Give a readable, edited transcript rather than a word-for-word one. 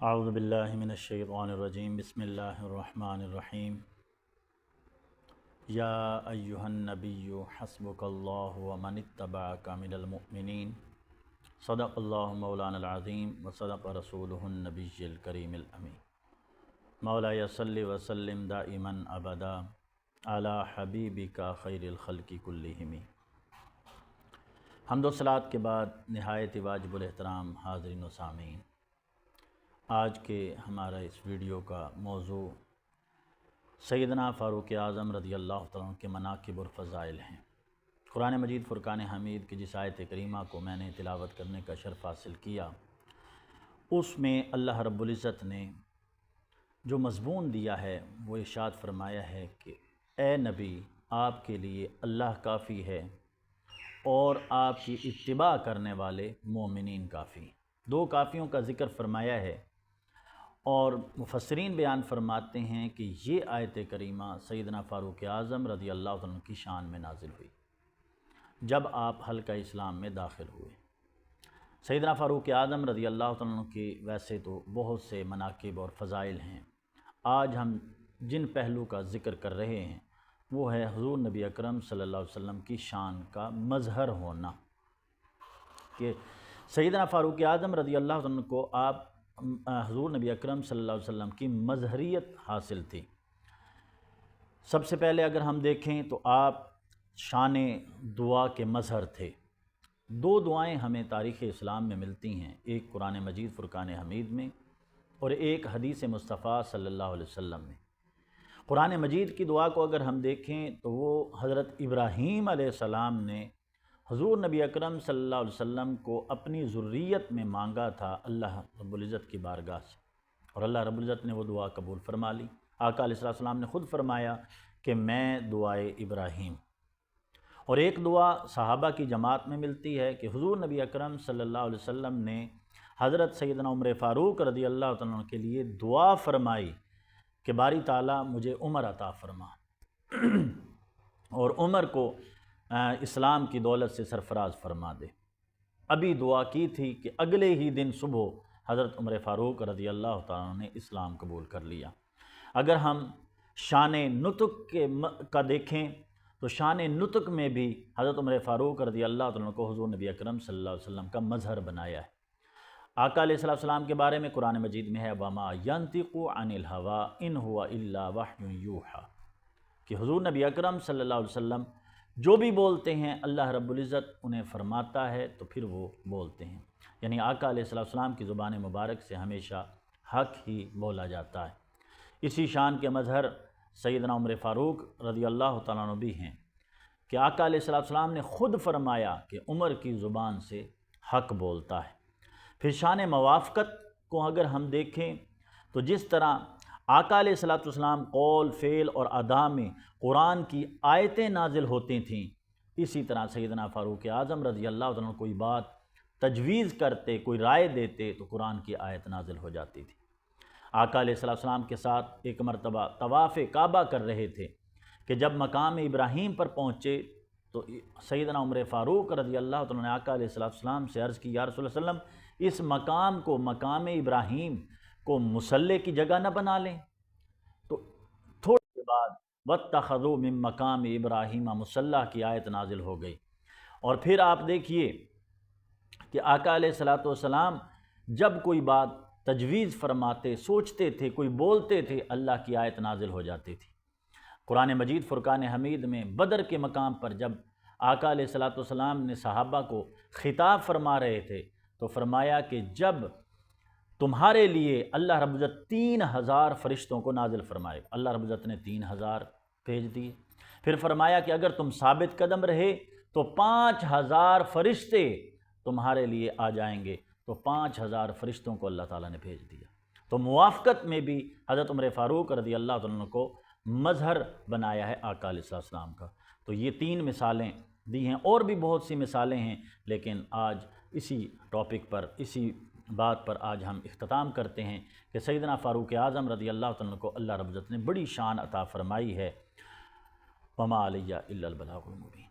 اعوذ باللہ من الشیطان الرجیم بسم اللہ الرحمن الرحیم یا ایہا النبی حسبک اللہ ومن اتبعک من المؤمنین صدق اللہ مولانا العظیم وصدق رسولہ النبی الکریم الامین مولایا صلی وسلم دائما ابدا علی حبیبک خیر الخلق کلہم۔ حمد و صلوات کے بعد نہایت واجب الاحترام حاضرین و سامعین، آج کے ہمارا اس ویڈیو کا موضوع سیدنا فاروق اعظم رضی اللہ تعالیٰ کے مناقب اور فضائل ہیں۔ قرآن مجید فرقان حمید کی جس آیت کریمہ کو میں نے تلاوت کرنے کا شرف حاصل کیا، اس میں اللہ رب العزت نے جو مضمون دیا ہے وہ ارشاد فرمایا ہے کہ اے نبی، آپ کے لیے اللہ کافی ہے اور آپ کی اتباع کرنے والے مومنین کافی ہیں۔ دو کافیوں کا ذکر فرمایا ہے، اور مفسرین بیان فرماتے ہیں کہ یہ آیت کریمہ سیدنا فاروق اعظم رضی اللہ عنہ کی شان میں نازل ہوئی جب آپ حلقہ اسلام میں داخل ہوئے۔ سیدنا فاروق اعظم رضی اللہ عنہ کی ویسے تو بہت سے مناقب اور فضائل ہیں، آج ہم جن پہلو کا ذکر کر رہے ہیں وہ ہے حضور نبی اکرم صلی اللہ علیہ وسلم کی شان کا مظہر ہونا، کہ سیدنا فاروق اعظم رضی اللہ عنہ کو حضور نبی اکرم صلی اللہ علیہ وسلم کی مظہریت حاصل تھی۔ سب سے پہلے اگر ہم دیکھیں تو آپ شان دعا کے مظہر تھے۔ دو دعائیں ہمیں تاریخ اسلام میں ملتی ہیں، ایک قرآن مجید فرقان حمید میں اور ایک حدیث مصطفیٰ صلی اللہ علیہ وسلم میں۔ قرآن مجید کی دعا کو اگر ہم دیکھیں تو وہ حضرت ابراہیم علیہ السلام نے حضور نبی اکرم صلی اللہ علیہ وسلم کو اپنی ذریت میں مانگا تھا اللہ رب العزت کی بارگاہ سے، اور اللہ رب العزت نے وہ دعا قبول فرما لی۔ آقا علیہ السلام نے خود فرمایا کہ میں دعائے ابراہیم۔ اور ایک دعا صحابہ کی جماعت میں ملتی ہے کہ حضور نبی اکرم صلی اللہ علیہ وسلم نے حضرت سیدنا عمر فاروق رضی اللہ عنہ کے لیے دعا فرمائی کہ باری تعالیٰ مجھے عمر عطا فرما اور عمر کو اسلام کی دولت سے سرفراز فرما دے۔ ابھی دعا کی تھی کہ اگلے ہی دن صبح حضرت عمر فاروق رضی اللہ تعالیٰ نے اسلام قبول کر لیا۔ اگر ہم شان نطق کا دیکھیں تو شان نطق میں بھی حضرت عمر فاروق رضی اللہ تعالیٰ کو حضور نبی اکرم صلی اللہ علیہ وسلم کا مظہر بنایا ہے۔ آقا علیہ السلام کے بارے میں قرآن مجید میں ہے وَمَا يَنْطِقُ عَنِ الْهَوَىٰ إِنْ هُوَ إِلَّا وَحْيٌ يُوحَىٰ، کہ حضور نبی اکرم صلی اللہ علیہ وسلم جو بھی بولتے ہیں اللہ رب العزت انہیں فرماتا ہے تو پھر وہ بولتے ہیں، یعنی آقا علیہ السلام کی زبان مبارک سے ہمیشہ حق ہی بولا جاتا ہے۔ اسی شان کے مظہر سیدنا عمر فاروق رضی اللہ تعالیٰ عنہ بھی ہیں کہ آقا علیہ السلام نے خود فرمایا کہ عمر کی زبان سے حق بولتا ہے۔ پھر شان موافقت کو اگر ہم دیکھیں تو جس طرح آقا علیہ السلام قول، فعل اور ادا میں قرآن کی آیتیں نازل ہوتی تھیں، اسی طرح سیدنا فاروق اعظم رضی اللہ عنہ کوئی بات تجویز کرتے، کوئی رائے دیتے تو قرآن کی آیت نازل ہو جاتی تھی۔ آقا علیہ السلام کے ساتھ ایک مرتبہ طواف کعبہ کر رہے تھے کہ جب مقام ابراہیم پر پہنچے تو سیدنا عمر فاروق رضی اللہ عنہ نے آقا علیہ السلام سے عرض کی یا رسول اللہ صلی اللہ علیہ وسلم، اس مقام کو، مقام ابراہیم کو مصلی کی جگہ نہ بنا لیں؟ تو تھوڑے کے بعد وَاتَّخَذُوا مِن مَّقَامِ إِبْرَاهِيمَ مُصَلَّى کی آیت نازل ہو گئی، اور پھر آپ دیکھیے کہ آقا علیہ السلام جب کوئی بات تجویز فرماتے، سوچتے تھے، کوئی بولتے تھے، اللہ کی آیت نازل ہو جاتی تھی۔ قرآن مجید فرقان حمید میں بدر کے مقام پر جب آقا علیہ السلام نے صحابہ کو خطاب فرما رہے تھے تو فرمایا کہ جب تمہارے لیے اللہ رب العزت 3000 فرشتوں کو نازل فرمائے، اللہ رب العزت نے 3000 بھیج دیے۔ پھر فرمایا کہ اگر تم ثابت قدم رہے تو 5000 فرشتے تمہارے لیے آ جائیں گے، تو 5000 فرشتوں کو اللہ تعالیٰ نے بھیج دیا۔ تو موافقت میں بھی حضرت عمر فاروق رضی اللہ عنہ کو مظہر بنایا ہے آقا علیہ السلام کا۔ تو یہ 3 مثالیں دی ہیں، اور بھی بہت سی مثالیں ہیں، لیکن آج اسی ٹاپک پر، اسی بات پر آج ہم اختتام کرتے ہیں کہ سیدنا فاروق اعظم رضی اللہ عنہ کو اللہ رب العزت نے بڑی شان عطا فرمائی ہے۔ وَمَا عَلَيَّ إِلَّا الْبَلَاغُ الْمُبِينُ۔